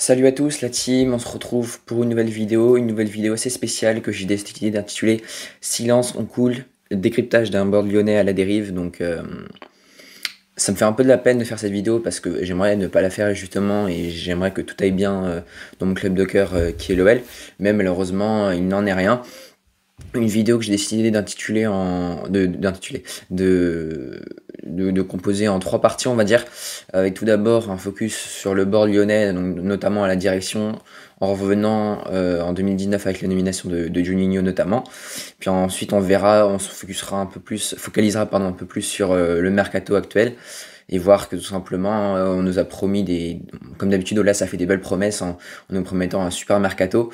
Salut à tous la team, on se retrouve pour une nouvelle vidéo assez spéciale que j'ai décidé d'intituler Silence on coule, le décryptage d'un board lyonnais à la dérive. Ça me fait un peu de la peine de faire cette vidéo parce que j'aimerais ne pas la faire justement et j'aimerais que tout aille bien dans mon club de cœur qui est l'OL, mais malheureusement il n'en est rien. Une vidéo que j'ai décidé de composer en trois parties, on va dire, avec tout d'abord un focus sur le board lyonnais, donc notamment à la direction, en revenant en 2019 avec la nomination de Juninho notamment. Puis ensuite on se focalisera pardon, un peu plus sur le mercato actuel et voir que tout simplement on nous a promis comme d'habitude Olas a fait des belles promesses en nous promettant un super mercato,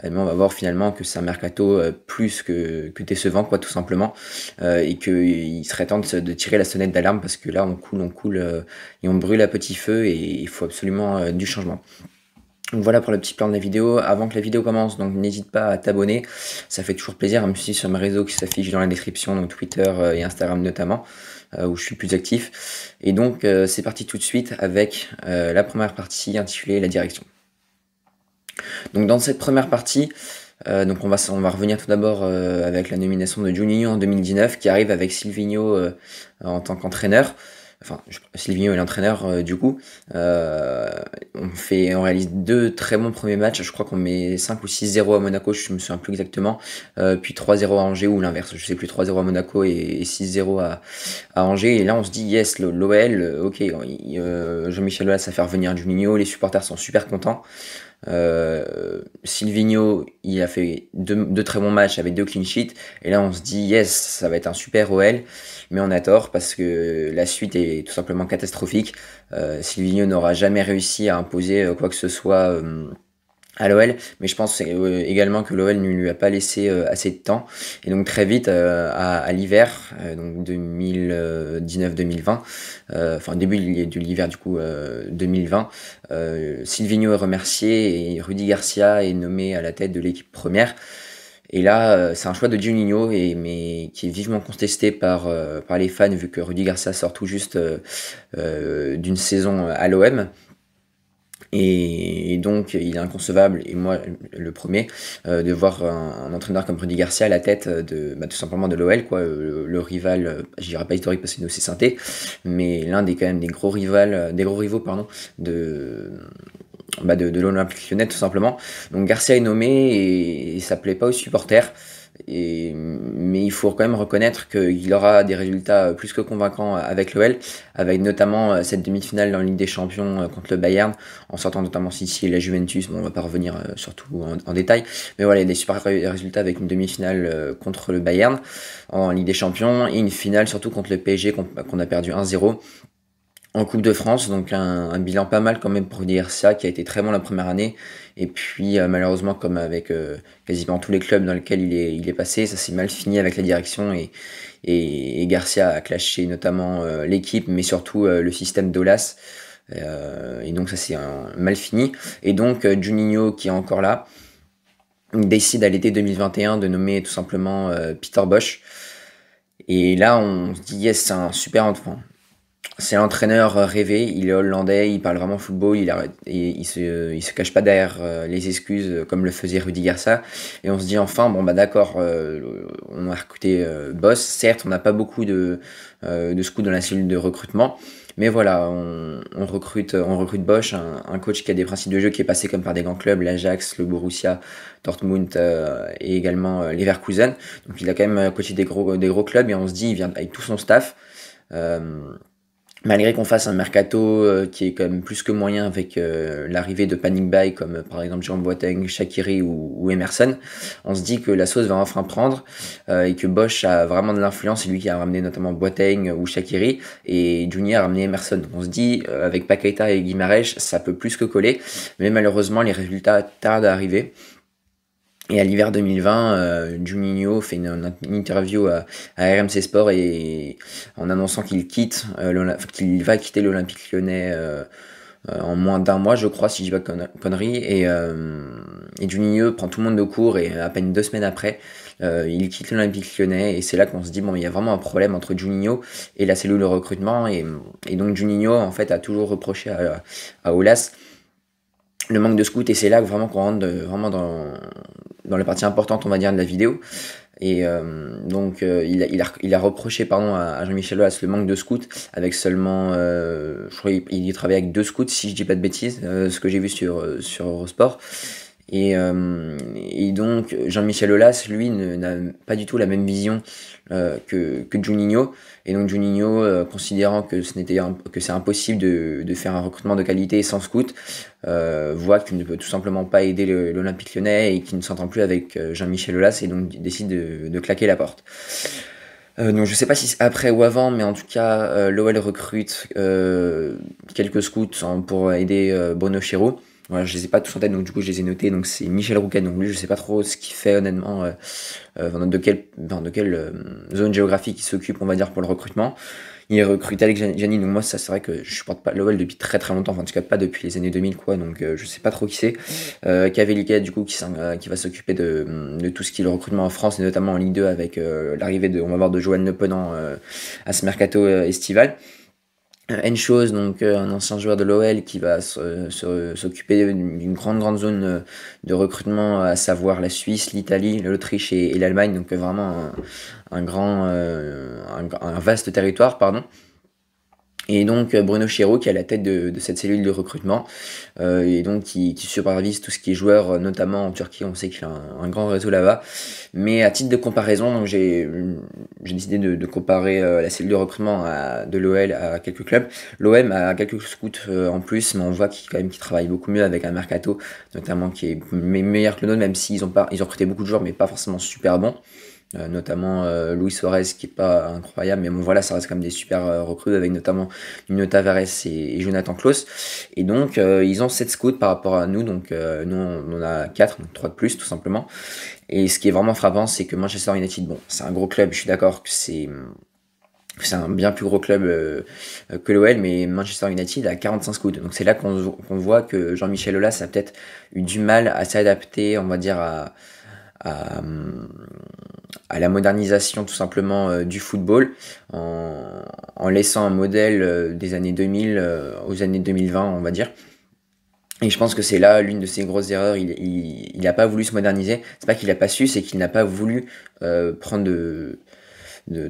mais on va voir finalement que c'est un mercato plus que décevant quoi tout simplement, et qu'il serait temps de tirer la sonnette d'alarme parce que là on coule et on brûle à petit feu et il faut absolument du changement. Donc voilà pour le petit plan de la vidéo. Avant que la vidéo commence, donc n'hésite pas à t'abonner, ça fait toujours plaisir, même si sur mes réseaux qui s'affichent dans la description, donc Twitter et Instagram notamment, où je suis plus actif. Et donc c'est parti tout de suite avec la première partie intitulée La direction. Donc dans cette première partie, on va revenir tout d'abord avec la nomination de Juninho en 2019 qui arrive avec Silvinho en tant qu'entraîneur. Enfin, Silvinho est l'entraîneur du coup. On réalise deux très bons premiers matchs. Je crois qu'on met 5 ou 6-0 à Monaco, je me souviens plus exactement. Puis 3-0 à Angers ou l'inverse, je sais plus, 3-0 à Monaco et 6-0 à Angers. Et là, on se dit, yes, l'OL, ok, Jean-Michel Aulas a fait revenir Juninho, les supporters sont super contents. Silvinho, il a fait deux très bons matchs avec 2 clean sheets. Et là, on se dit, yes, ça va être un super OL. Mais on a tort parce que la suite est tout simplement catastrophique. Silvinho n'aura jamais réussi à imposer quoi que ce soit à l'OL, mais je pense également que l'OL ne lui a pas laissé assez de temps. Et donc très vite, à l'hiver, donc 2019-2020, enfin début de l'hiver du coup 2020, Silvinho est remercié et Rudy Garcia est nommé à la tête de l'équipe première. Et là, c'est un choix de Juninho, mais qui est vivement contesté par les fans, vu que Rudy Garcia sort tout juste d'une saison à l'OM. Et donc, il est inconcevable, et moi le premier, de voir un entraîneur comme Rudy Garcia à la tête tout simplement de l'OL, quoi, le rival, je dirais pas historique parce que nous c'est Sainté, mais l'un quand même des gros rivaux, pardon, de l'Olympique Lyonnais tout simplement. Donc Garcia est nommé et ça plaît pas aux supporters. Mais il faut quand même reconnaître qu'il aura des résultats plus que convaincants avec l'OL, avec notamment cette demi-finale en Ligue des Champions contre le Bayern, en sortant notamment City et la Juventus. Bon, on va pas revenir surtout en détail, mais voilà, il y a des super résultats avec une demi-finale contre le Bayern en Ligue des Champions et une finale surtout contre le PSG qu'on a perdu 1-0 en Coupe de France, donc un bilan pas mal quand même pour Rudy Garcia qui a été très bon la première année, et puis malheureusement comme avec quasiment tous les clubs dans lesquels il est passé, ça s'est mal fini avec la direction et Garcia a clashé notamment l'équipe, mais surtout le système d'Olas, et donc ça s'est mal fini, et donc Juninho qui est encore là, décide à l'été 2021 de nommer tout simplement Peter Bosz, et là on se dit yes, c'est un super enfant. C'est l'entraîneur rêvé, il est hollandais, il parle vraiment football, il se cache pas derrière les excuses comme le faisait Rudy Garcia. Et on se dit enfin, bon bah d'accord, on a recruté Bosz, certes on n'a pas beaucoup de scouts dans la cellule de recrutement, mais voilà, on recrute Bosz, un coach qui a des principes de jeu qui est passé comme par des grands clubs, l'Ajax, le Borussia Dortmund et également Leverkusen. Donc il a quand même coaché des gros clubs et on se dit, il vient avec tout son staff. Malgré qu'on fasse un mercato qui est quand même plus que moyen avec l'arrivée de panic buy comme par exemple Jean Boateng, Shaqiri ou Emerson, on se dit que la sauce va enfin prendre et que Bosz a vraiment de l'influence, c'est lui qui a ramené notamment Boateng ou Shaqiri et Junior a ramené Emerson. Donc on se dit avec Paqueta et Guimarães ça peut plus que coller, mais malheureusement les résultats tardent à arriver. Et à l'hiver 2020, Juninho fait une interview à RMC Sport et en annonçant qu'il va quitter l'Olympique Lyonnais en moins d'un mois, je crois, si je dis pas de conneries. Et Juninho prend tout le monde de court et à peine 2 semaines après, il quitte l'Olympique Lyonnais et c'est là qu'on se dit bon, il y a vraiment un problème entre Juninho et la cellule de recrutement et donc Juninho en fait a toujours reproché à Aulas le manque de scouts, et c'est là vraiment qu'on rentre vraiment dans la partie importante, on va dire, de la vidéo. Et donc il a reproché pardon à Jean-Michel Aulas le manque de scouts avec seulement je crois il travaille avec 2 scouts si je dis pas de bêtises, ce que j'ai vu sur Eurosport. Et donc Jean-Michel Aulas lui n'a pas du tout la même vision que Juninho, et donc Juninho considérant que que c'est impossible de faire un recrutement de qualité sans scout, voit qu'il ne peut tout simplement pas aider l'Olympique Lyonnais et qu'il ne s'entend plus avec Jean-Michel Aulas, et donc décide de claquer la porte. Donc je sais pas si c'est après ou avant, mais en tout cas l'OL recrute quelques scouts pour aider Bruno Chéreau. Voilà, je les ai pas tous en tête, donc du coup je les ai notés. Donc c'est Michel Rouquet, donc lui je sais pas trop ce qu'il fait honnêtement, de quelle zone géographique il s'occupe, on va dire, pour le recrutement. Il recrute Alex Gianni, donc moi ça c'est vrai que je supporte pas l'OL depuis très très longtemps, enfin en tout cas pas depuis les années 2000 quoi, donc je sais pas trop qui c'est. Caveliquet du coup qui va s'occuper de tout ce qui est le recrutement en France, et notamment en Ligue 2 avec l'arrivée on va voir, de Johan Le Penant à ce mercato estival. N-Chose, donc un ancien joueur de l'OL qui va s'occuper d'une grande zone de recrutement, à savoir la Suisse, l'Italie, l'Autriche et l'Allemagne, donc vraiment un vaste territoire, pardon. Et donc Bruno Chéreau qui est à la tête de cette cellule de recrutement, et donc qui supervise tout ce qui est joueur, notamment en Turquie. On sait qu'il a un grand réseau là-bas. Mais à titre de comparaison, donc j'ai décidé de comparer la cellule de recrutement de l'OL à quelques clubs. L'OM a quelques scouts en plus, mais on voit qu'ils travaillent beaucoup mieux avec un mercato, notamment qui est meilleur que le nôtre, même s'ils ont recruté beaucoup de joueurs, mais pas forcément super bons. Notamment Luis Suarez qui est pas incroyable, mais bon voilà, ça reste quand même des super recrues, avec notamment Nuno Tavares et Jonathan Klaus. Et donc ils ont 7 scouts par rapport à nous, donc nous on en a 4, donc 3 de plus tout simplement. Et ce qui est vraiment frappant, c'est que Manchester United, bon c'est un gros club, je suis d'accord que c'est un bien plus gros club que l'OL, mais Manchester United a 45 scouts. Donc c'est là qu'on voit que Jean-Michel Aulas a peut-être eu du mal à s'adapter, on va dire, à, à la modernisation tout simplement du football, en laissant un modèle des années 2000 aux années 2020, on va dire. Et je pense que c'est là l'une de ses grosses erreurs. Il n'a pas voulu se moderniser. C'est pas qu'il n'a pas su, c'est qu'il n'a pas voulu prendre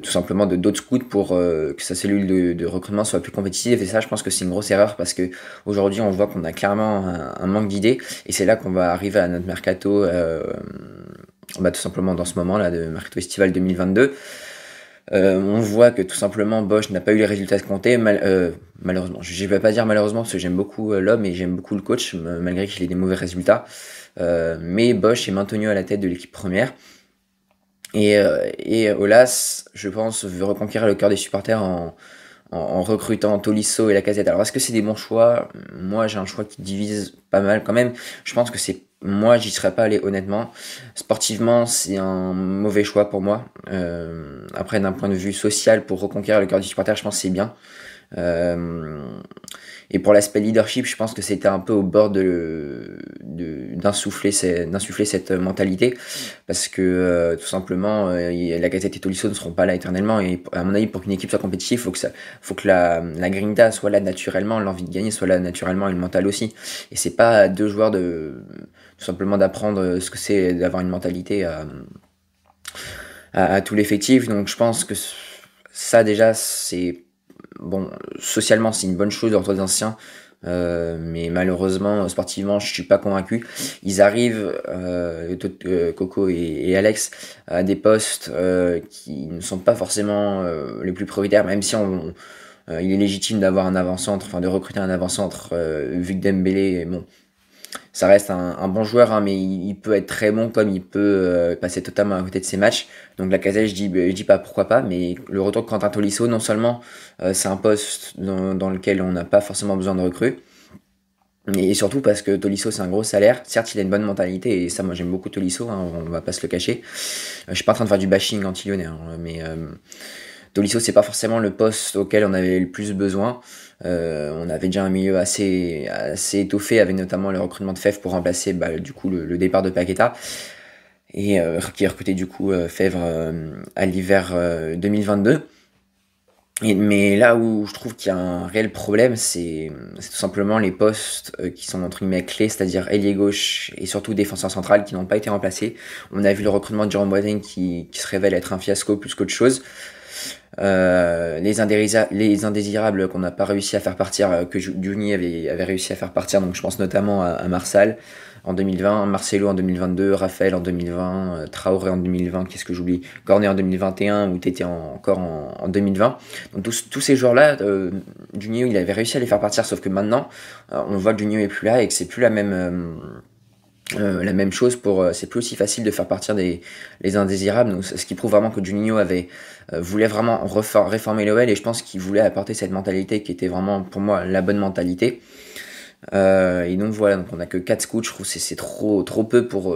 tout simplement d'autres scouts pour que sa cellule de recrutement soit plus compétitive. Et ça, je pense que c'est une grosse erreur, parce que aujourd'hui on voit qu'on a clairement un manque d'idées, et c'est là qu'on va arriver à notre mercato, tout simplement dans ce moment là de mercato estival 2022. On voit que tout simplement Bosch n'a pas eu les résultats escomptés, malheureusement. Je vais pas dire malheureusement, parce que j'aime beaucoup l'homme et j'aime beaucoup le coach, malgré qu'il ait des mauvais résultats. Mais Bosch est maintenu à la tête de l'équipe première. Et Aulas, je pense, veut reconquérir le cœur des supporters en recrutant Tolisso et Lacazette. Alors est-ce que c'est des bons choix? Moi j'ai un choix qui divise pas mal quand même. Je pense que moi j'y serais pas allé honnêtement. Sportivement c'est un mauvais choix pour moi. Après d'un point de vue social, pour reconquérir le cœur du supporter, je pense que c'est bien. Et pour l'aspect leadership, je pense que c'était un peu au bord d'insuffler cette mentalité, parce que tout simplement Lacazette et Tolisso ne seront pas là éternellement, et à mon avis pour qu'une équipe soit compétitive, faut que la grinta soit là naturellement, l'envie de gagner soit là naturellement, et le mental aussi. Et c'est pas à 2 joueurs tout simplement d'apprendre ce que c'est d'avoir une mentalité à tout l'effectif. Donc je pense que ça déjà c'est bon, socialement c'est une bonne chose de retrouver des anciens, mais malheureusement sportivement je suis pas convaincu. Ils arrivent, Coco et Alex, à des postes qui ne sont pas forcément les plus prioritaires, même si il est légitime d'avoir un avant-centre, enfin de recruter un avant-centre, vu que Dembélé, bon, ça reste un bon joueur, hein, mais il peut être très bon, comme il peut passer totalement à côté de ses matchs. Donc Lacazette, je dis pas pourquoi pas, mais le retour de Quentin Tolisso, non seulement c'est un poste dans lequel on n'a pas forcément besoin de recrues, et surtout parce que Tolisso c'est un gros salaire. Certes il a une bonne mentalité, et ça moi j'aime beaucoup Tolisso, hein, on va pas se le cacher. Je suis pas en train de faire du bashing anti-lyonnais, hein, mais Tolisso c'est pas forcément le poste auquel on avait le plus besoin. On avait déjà un milieu assez étoffé, avec notamment le recrutement de Fèvre pour remplacer du coup le départ de Paqueta, et qui a recruté du coup Fèvre à l'hiver 2022. Mais là où je trouve qu'il y a un réel problème, c'est tout simplement les postes qui sont entre guillemets clés, c'est-à-dire ailier gauche et surtout défenseur central qui n'ont pas été remplacés. On a vu le recrutement de Jerome Boateng qui se révèle être un fiasco plus qu'autre chose. Les indésirables qu'on n'a pas réussi à faire partir, que Juni avait réussi à faire partir, donc je pense notamment à Marsal en 2020, Marcelo en 2022, Raphaël en 2020, Traoré en 2020, qu'est-ce que j'oublie, Cornet en 2021 ou Tété encore en 2020. Donc tous ces joueurs-là, Juni il avait réussi à les faire partir, sauf que maintenant on voit que Juni est plus là et que c'est plus la même chose c'est plus aussi facile de faire partir les indésirables, donc ce qui prouve vraiment que Juninho voulait vraiment réformer l'OL et je pense qu'il voulait apporter cette mentalité qui était vraiment pour moi la bonne mentalité. Et donc voilà, donc on a que 4 scouts, je trouve que c'est trop peu pour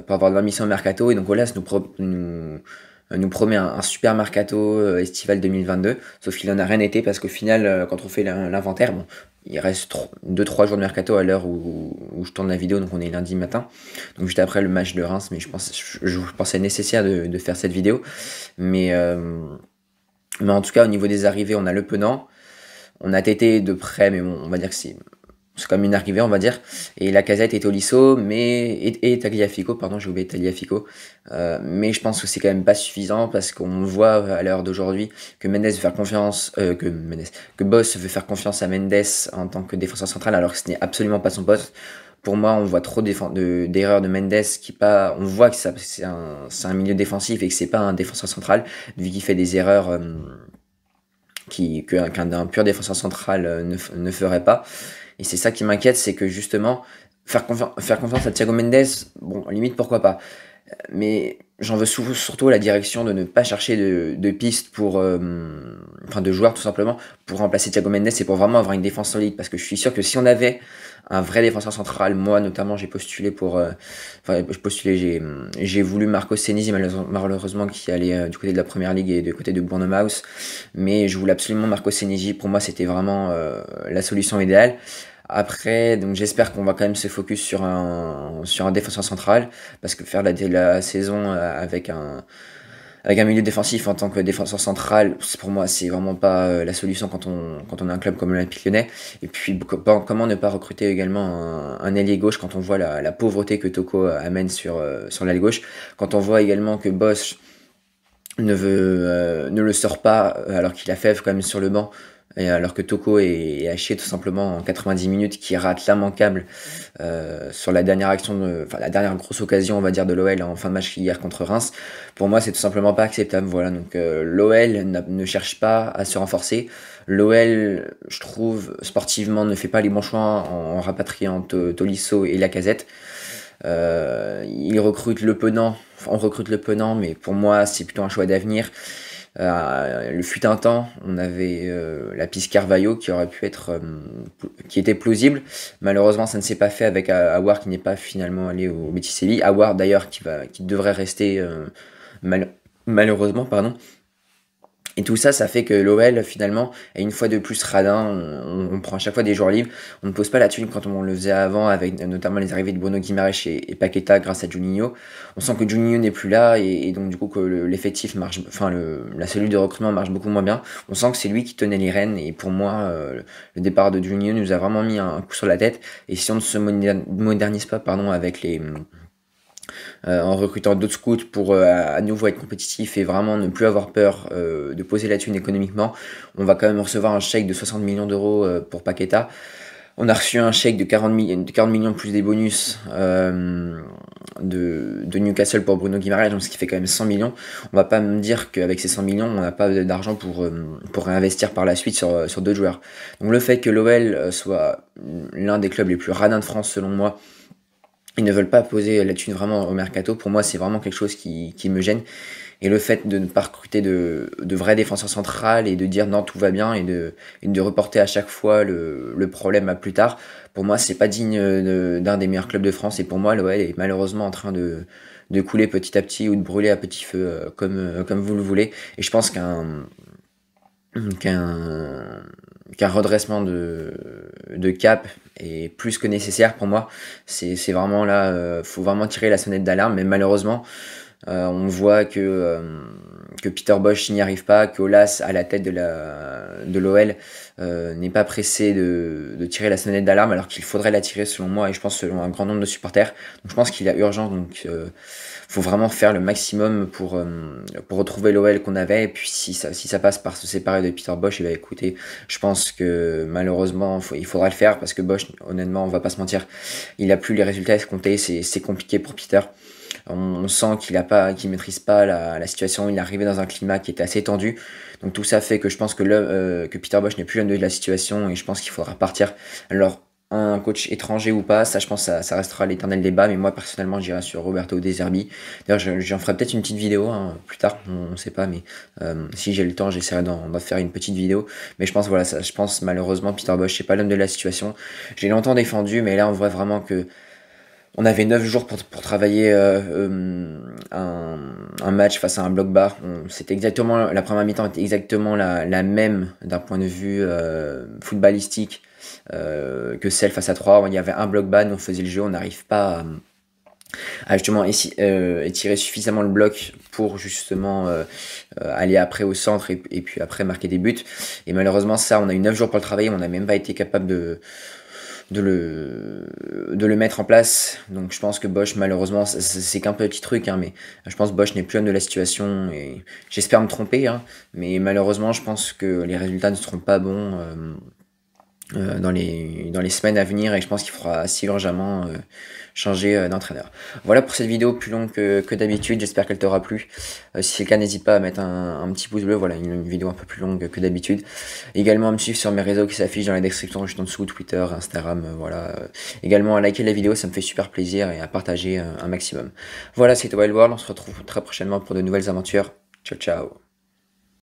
avoir de l'ambition au mercato et donc Olas nous promet un super mercato estival 2022, sauf qu'il en a rien été parce qu'au final quand on fait l'inventaire, bon, il reste 2-3 jours de mercato à l'heure où je tourne la vidéo, donc on est lundi matin, donc juste après le match de Reims, mais je pensais nécessaire de faire cette vidéo, mais, euh, mais en tout cas au niveau des arrivées, on a Le Penant, on a Tété de près, mais bon, on va dire que c'est comme une arrivée, on va dire. Et Lacazette est Tolisso, et Tagliafico, pardon, j'ai oublié Tagliafico. Mais je pense que c'est quand même pas suffisant parce qu'on voit à l'heure d'aujourd'hui que Mendes veut faire confiance, que Boss veut faire confiance à Mendes en tant que défenseur central alors que ce n'est absolument pas son poste. Pour moi, on voit trop d'erreurs de Mendes on voit que c'est un milieu défensif et que c'est pas un défenseur central vu qu'il fait des erreurs qu'un pur défenseur central ne ferait pas. Et c'est ça qui m'inquiète, c'est que justement, faire confiance à Thiago Mendes, bon, limite pourquoi pas. Mais j'en veux surtout à la direction de ne pas chercher de pistes enfin de joueurs tout simplement, pour remplacer Thiago Mendes et pour vraiment avoir une défense solide. Parce que je suis sûr que si on avait un vrai défenseur central, moi notamment j'ai postulé j'ai voulu Marco Senesi malheureusement qui allait du côté de la Première Ligue et du côté de Bournemouth, mais je voulais absolument Marco Senesi, pour moi c'était vraiment la solution idéale. Après, donc j'espère qu'on va quand même se focus sur un défenseur central, parce que faire la saison avec un milieu défensif en tant que défenseur central, pour moi, c'est vraiment pas la solution quand on a un club comme l'Olympique Lyonnais. Et puis, comment ne pas recruter également un ailier gauche quand on voit la pauvreté que Toko amène sur l'aile gauche, quand on voit également que Bosch ne le sort pas alors qu'il a Fèvre quand même sur le banc. Et alors que Toko est haché tout simplement en 90 minutes, qui rate l'immanquable sur la dernière la dernière grosse occasion, on va dire, de l'OL en fin de match hier contre Reims. Pour moi, c'est tout simplement pas acceptable. Voilà, donc l'OL ne cherche pas à se renforcer. L'OL, je trouve, sportivement, ne fait pas les bons choix en rapatriant Tolisso et Lacazette. Il recrute Le Penant, on recrute Le Penant, mais pour moi, c'est plutôt un choix d'avenir. Le fut un temps, on avait la piste Carvalho qui était plausible. Malheureusement, ça ne s'est pas fait avec Aouar qui n'est pas finalement allé au Betis Séville. Aouar d'ailleurs qui devrait rester malheureusement, pardon. Et tout ça, ça fait que l'OL, finalement, est une fois de plus radin. On prend à chaque fois des joueurs libres. On ne pose pas la thune quand on le faisait avant, avec notamment les arrivées de Bruno Guimaraes et Paqueta grâce à Juninho. On sent que Juninho n'est plus là et donc du coup que l'effectif marche, enfin la cellule de recrutement marche beaucoup moins bien. On sent que c'est lui qui tenait les rênes et pour moi, le départ de Juninho nous a vraiment mis un coup sur la tête. Et si on ne se modernise pas, pardon, en recrutant d'autres scouts pour à nouveau être compétitif et vraiment ne plus avoir peur de poser la thune économiquement. On va quand même recevoir un chèque de 60 millions d'euros pour Paqueta. On a reçu un chèque de 40 millions plus des bonus de Newcastle pour Bruno Guimaraes, donc ce qui fait quand même 100 millions. On va pas me dire qu'avec ces 100 millions, on n'a pas d'argent pour réinvestir par la suite sur d'autres joueurs. Donc le fait que l'OL soit l'un des clubs les plus radins de France selon moi, ils ne veulent pas poser la thune vraiment au mercato. Pour moi, c'est vraiment quelque chose qui me gêne. Et le fait de ne pas recruter de vrais défenseurs centrales et de dire non, tout va bien et de reporter à chaque fois le problème à plus tard, pour moi, c'est pas digne d'un des meilleurs clubs de France. Et pour moi, l'OL est malheureusement en train de couler petit à petit ou de brûler à petit feu, comme vous le voulez. Et je pense qu'un redressement de cap est plus que nécessaire pour moi. C'est vraiment là, faut vraiment tirer la sonnette d'alarme, mais malheureusement, On voit que Peter Bosz n'y arrive pas, qu'Aulas, à la tête de l'OL, n'est pas pressé de tirer la sonnette d'alarme, alors qu'il faudrait la tirer selon moi et je pense selon un grand nombre de supporters. Donc je pense qu'il y a urgence, donc faut vraiment faire le maximum pour retrouver l'OL qu'on avait. Et puis si ça passe par se séparer de Peter Bosz, bah écoutez, je pense que malheureusement il faudra le faire parce que Bosz, honnêtement, on va pas se mentir, il a plus les résultats escomptés, c'est compliqué pour Peter. On sent qu'il maîtrise pas la situation. Il est arrivé dans un climat qui était assez tendu. Donc tout ça fait que je pense que Peter Bosz n'est plus l'homme de la situation et je pense qu'il faudra partir. Alors un coach étranger ou pas, ça je pense que ça restera l'éternel débat. Mais moi personnellement j'irai sur Roberto De Zerbi. D'ailleurs j'en ferai peut-être une petite vidéo plus tard, on ne sait pas, mais si j'ai le temps j'essaierai d'en faire une petite vidéo. Mais je pense voilà, je pense malheureusement Peter Bosz c'est pas l'homme de la situation. J'ai longtemps défendu, mais là on voit vraiment que on avait 9 jours pour travailler un match face à un bloc bar. C'était exactement, la première mi-temps était exactement la même d'un point de vue footballistique que celle face à 3. Il y avait un bloc bas, nous on faisait le jeu, on n'arrive pas à justement étirer suffisamment le bloc pour justement aller après au centre et puis après marquer des buts. Et malheureusement ça, on a eu 9 jours pour le travailler, on n'a même pas été capable de le mettre en place. Donc je pense que Bosz, malheureusement, c'est qu'un petit truc, mais je pense que Bosz n'est plus homme de la situation et j'espère me tromper, mais malheureusement, je pense que les résultats ne seront pas bons dans les semaines à venir et je pense qu'il faudra assez urgemment changer d'entraîneur. Voilà pour cette vidéo plus longue que d'habitude, j'espère qu'elle t'aura plu. Si c'est le cas, n'hésite pas à mettre un petit pouce bleu, voilà, une vidéo un peu plus longue que d'habitude. Également à me suivre sur mes réseaux qui s'affichent dans la description juste en dessous, Twitter, Instagram, voilà. Également à liker la vidéo, ça me fait super plaisir et à partager un maximum. Voilà, c'était Wild World, on se retrouve très prochainement pour de nouvelles aventures. Ciao ciao.